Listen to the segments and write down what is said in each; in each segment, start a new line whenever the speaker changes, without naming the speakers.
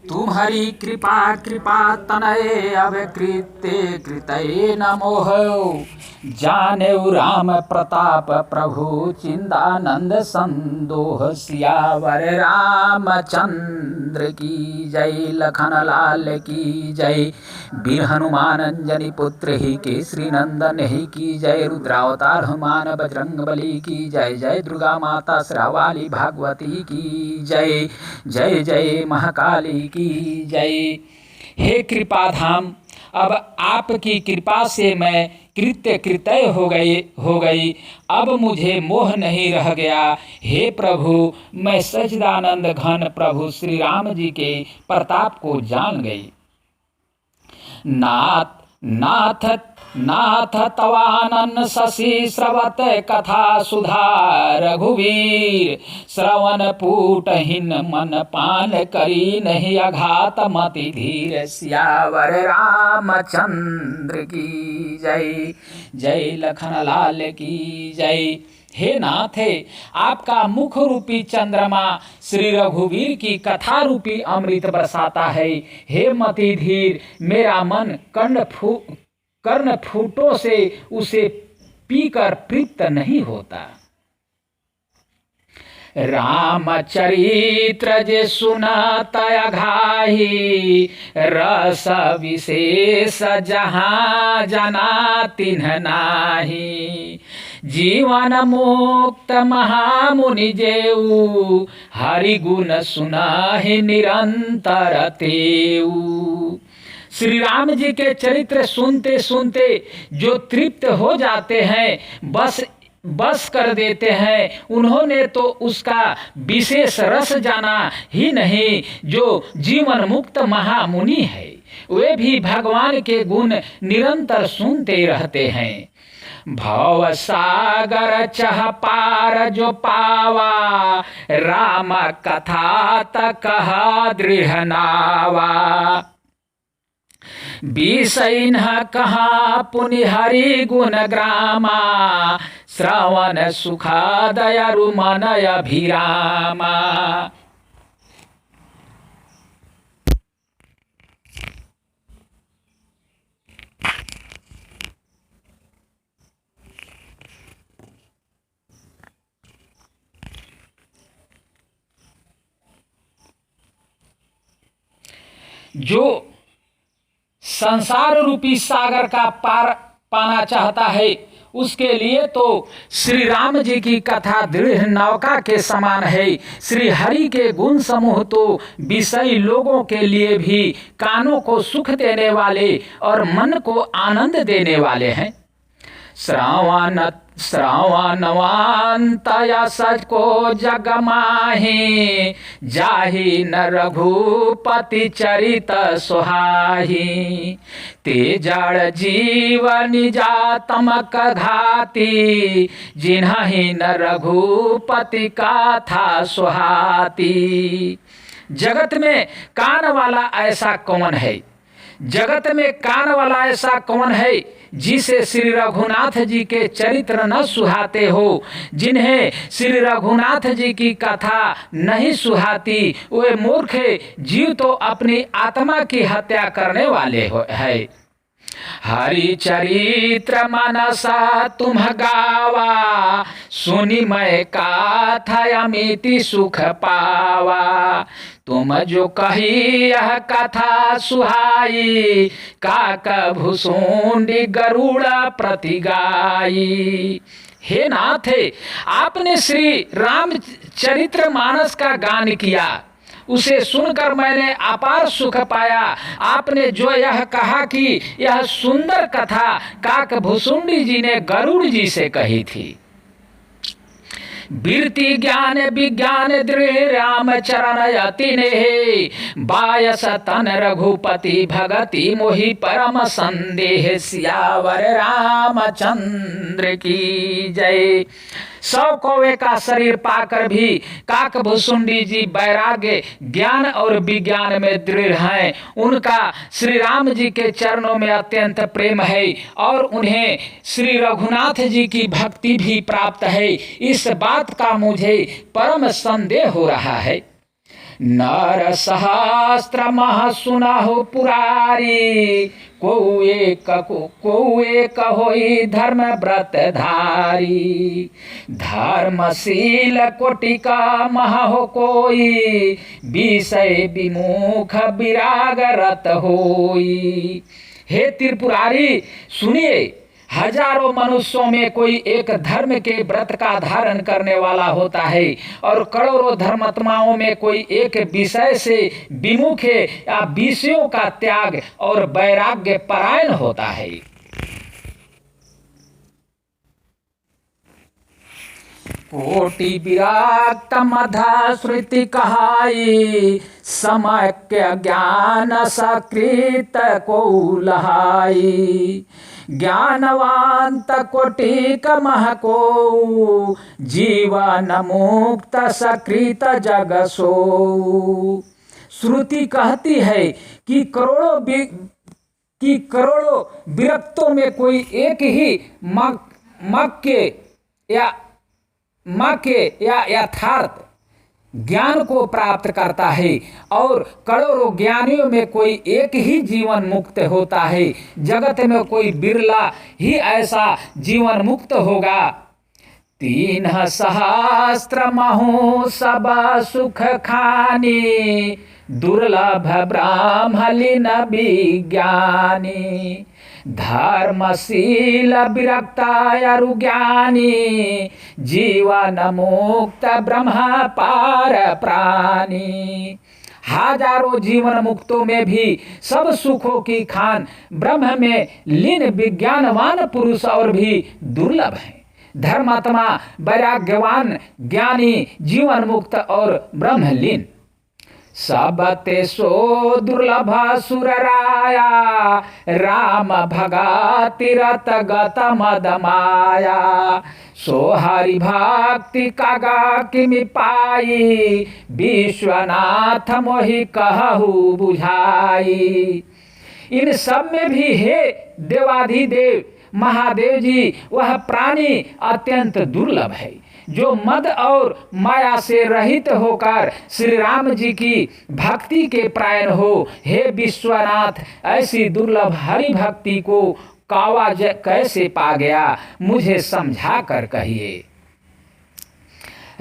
तुम्हारी कृपा कृपा तनये अवकृत्य कृतये नमोह। जाने राम प्रताप प्रभु चिंदानंद संदोह। सियावर रामचंद्र की जय, लखन लाल की जय। वीर हनुमान अंजनी पुत्र ही केसरी नंदन ही की जय। रुद्रावतार हनुमान बजरंग बली की जय। जय दुर्गा माता श्रावाली भागवती की जय। जय जय महाकाली की जय। हे कृपाधाम, अब आपकी कृपा से मैं कृत्य कृतय हो गई। अब मुझे मोह नहीं रह गया। हे प्रभु, मैं सच्चिदानंद घन प्रभु श्री राम जी के प्रताप को जान गई। नाथ नाथ नाथ तवानन शशि श्रवत कथा सुधा। रघुवीर श्रवण पूटहीन मन पान करी नहीं अघात मति धीर। सियावर रामचंद्र की जय। जय लखन लाल की जय। हे नाथ, आपका मुख रूपी चंद्रमा श्री रघुवीर की कथा रूपी अमृत बरसाता है। हे मति धीर, मेरा मन कर्ण फूटों से उसे पीकर तृप्त नहीं होता। रामचरित्र जे सुनत अघाही। रस विशेष जहाँ जना तिन्ह नाही। जीवन मुक्त महामुनि जेऊ। हरि गुण सुनाहि निरंतर तेऊ। श्री राम जी के चरित्र सुनते सुनते जो तृप्त हो जाते हैं, बस कर देते हैं, उन्होंने तो उसका विशेष रस जाना ही नहीं। जो जीवन मुक्त महामुनि है, वे भी भगवान के गुण निरंतर सुनते रहते हैं। भव सागर चह पार जो पावा। राम कथा तकह दृढ़ नावा। विषय न कहा पुनि हरि गुण ग्रामा। श्रवण सुखादय रुमनय अभिरामा। जो संसार रूपी सागर का पार पाना चाहता है, उसके लिए तो श्री राम जी की कथा दृढ़ नौका के समान है। श्री हरि के गुण समूह तो विषयी लोगों के लिए भी कानों को सुख देने वाले और मन को आनंद देने वाले हैं। श्रावणवान्तया सच को जग माही। जाहि न रघुपति चरित सुहाही। ते जड़ जीवन जातमक घाती। जिन्हि न रघुपति गाथा सुहाती। जगत में कान वाला ऐसा कौन है? जगत में कान वाला ऐसा कौन है जिसे श्री रघुनाथ जी के चरित्र न सुहाते हो? जिन्हें श्री रघुनाथ जी की कथा नहीं सुहाती, वे मूर्ख जीव तो अपनी आत्मा की हत्या करने वाले है। हरि चरित्र मनसा तुम गावा। सुनी मैं काथा अमिति सुख पावा। तुम जो कही यह कथा सुहाई। काक भुसुंडी गरुड़ प्रति गाई। हे नाथ, आपने श्री राम चरित्र मानस का गान किया, उसे सुनकर मैंने अपार सुख पाया। आपने जो यह कहा कि यह सुंदर कथा काक भुसुंडी जी ने गरुड़ जी से कही थी। बीरती ज्ञान विज्ञान दृढ़ राम चरण अति नेह। बायस तन रघुपति भगति मोहि परम संदेह। सियावर रामचंद्र की जय। 100 कौवे का शरीर पाकर भी काक भुसुंडी जी वैराग्य ज्ञान और विज्ञान में दृढ़ हैं। उनका श्री राम जी के चरणों में अत्यंत प्रेम है और उन्हें श्री रघुनाथ जी की भक्ति भी प्राप्त है। इस बात का मुझे परम संदेह हो रहा है। नर सहस्त्र मह सुनहु पुरारी, को एक होई धर्म व्रत धारी। धर्मशील कोटि का मह हो कोई, विषय विमुख विराग रत होई। हे त्रिपुरारी सुनिए, हजारों मनुष्यों में कोई एक धर्म के व्रत का धारण करने वाला होता है और करोड़ों धर्मात्माओं में कोई एक विषय से विमुख है या विषयों का त्याग और वैराग्य परायण होता है। कोटि विराक्त मधा श्रुति कहाई, समक्य ज्ञान सकृत को लहाई। ज्ञानवांत कोटि कमह को, जीवन मुक्त सकृत जग सो। श्रुति कहती है कि करोड़ों विरक्तों में कोई एक ही मक्के या यथार्थ ज्ञान को प्राप्त करता है और करोड़ों ज्ञानियों में कोई एक ही जीवन मुक्त होता है। जगत में कोई बिरला ही ऐसा जीवन मुक्त होगा। 3 सहस्त्र महु सब सुख खानी, दुर्लभ ब्राह्मलीन विज्ञानी। धर्मशील विरक्तायरु ज्ञानी, जीवन मुक्त ब्रह्म पार प्राणी। हजारों जीवन मुक्तों में भी सब सुखों की खान ब्रह्म में लीन विज्ञानवान पुरुष और भी दुर्लभ है। धर्मात्मा वैराग्यवान ज्ञानी जीवन मुक्त और ब्रह्मलीन। सबते सो दुर्लभ सुरराया, राम भगाति रत गत मद माया। सो हरि भक्ति कागा किमि पाई, विश्वनाथ मोहि कहु बुझाई। इन सब में भी हे देवाधिदेव महादेव जी, वह प्राणी अत्यंत दुर्लभ है जो मद और माया से रहित होकर श्री राम जी की भक्ति के प्रायण हो। हे विश्वनाथ, ऐसी दुर्लभ हरि भक्ति को कावा कैसे पा गया, मुझे समझा कर कहिए।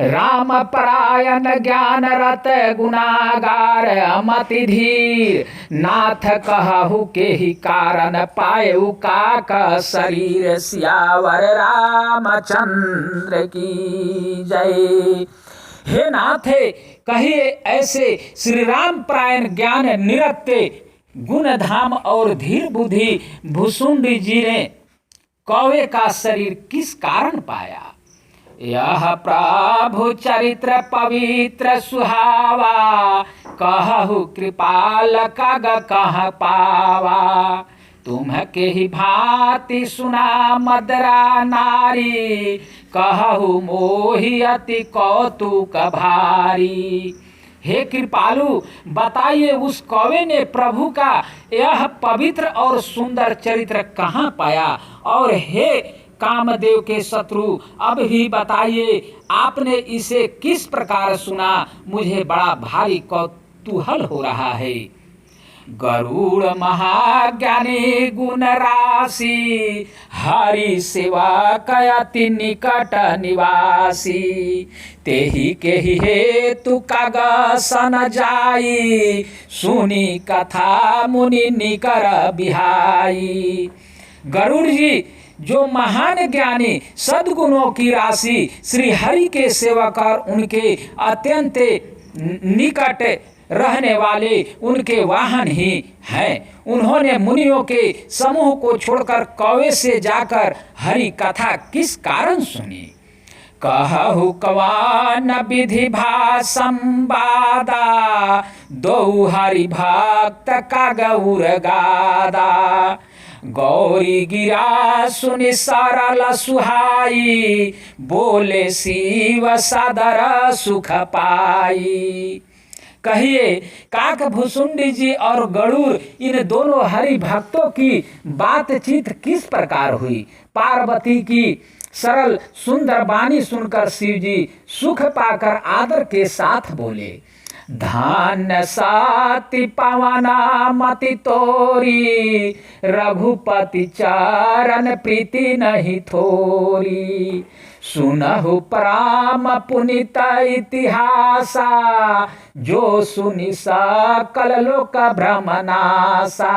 राम परायण ज्ञान रत गुनागार, अमति धीर नाथ कहु के ही कारण पायु काक शरीर। सियावर रामचंद्र की जय। हे नाथ, कहिए ऐसे श्री राम परायण ज्ञान निरत्ते गुण धाम और धीर बुद्धि भुसुंडी जी ने कौवे का शरीर किस कारण पाया। यह प्रभु चरित्र पवित्र सुहावा, कहु कृपाल काग कह पावा। तुम के ही भांति सुना मदरा नारी, कहु मोहि अति कौतुक भारी। हे कृपालु, बताइए उस कौवे ने प्रभु का यह पवित्र और सुंदर चरित्र कहाँ पाया। और हे कामदेव के शत्रु, अब भी बताइए आपने इसे किस प्रकार सुना, मुझे बड़ा भारी कौतूहल हो रहा है। गरुड़ महाज्ञानी गुण राशि, हरि सेवा कयति निकट निवासी। तेहि के ही हेतु काग सन जाई, सुनी कथा मुनि निकर बिहाई। गरुड़ जी जो महान ज्ञानी सद्गुणों की राशि श्री हरि के सेवक और उनके अत्यंत निकट रहने वाले उनके वाहन ही हैं, उन्होंने मुनियों के समूह को छोड़कर कौवे से जाकर हरि कथा किस कारण सुनी। कहु कवान विधि भा संवादा, दो हरि भक्त का गौर गादा। गौरी गिरा सुनि सरल सुहाई, बोले शिव सादर सुख पाई। कहिए काक भुसुंडी जी और गरुड़ इन दोनों हरि भक्तों की बातचीत किस प्रकार हुई। पार्वती की सरल सुंदर वाणी सुनकर शिव जी सुख पाकर आदर के साथ बोले, धान्य साति पवना मति तोरी, रघुपति चरण प्रीति नहीं थोरी। सुनहु पराम पुनित इतिहासा, जो सुनि सकल लोक भ्रम नासा।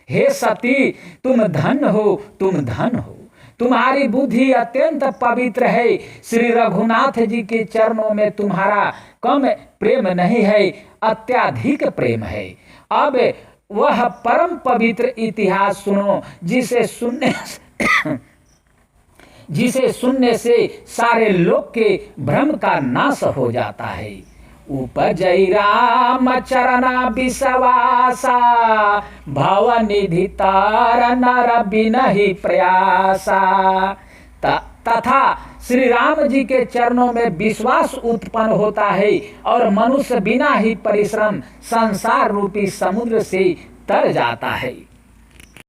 हे सती तुम धन हो, तुम धन हो, तुम्हारी बुद्धि अत्यंत पवित्र है। श्री रघुनाथ जी के चरणों में तुम्हारा कम प्रेम नहीं है, अत्याधिक प्रेम है। अब वह परम पवित्र इतिहास सुनो, जिसे सुनने से सारे लोक के भ्रम का नाश हो जाता है। उपजई राम चरण विश्वासा, भवनिधि तार नर बिनहि प्रयासा। तथा श्री राम जी के चरणों में विश्वास उत्पन्न होता है और मनुष्य बिना ही परिश्रम संसार रूपी समुद्र से तर जाता है।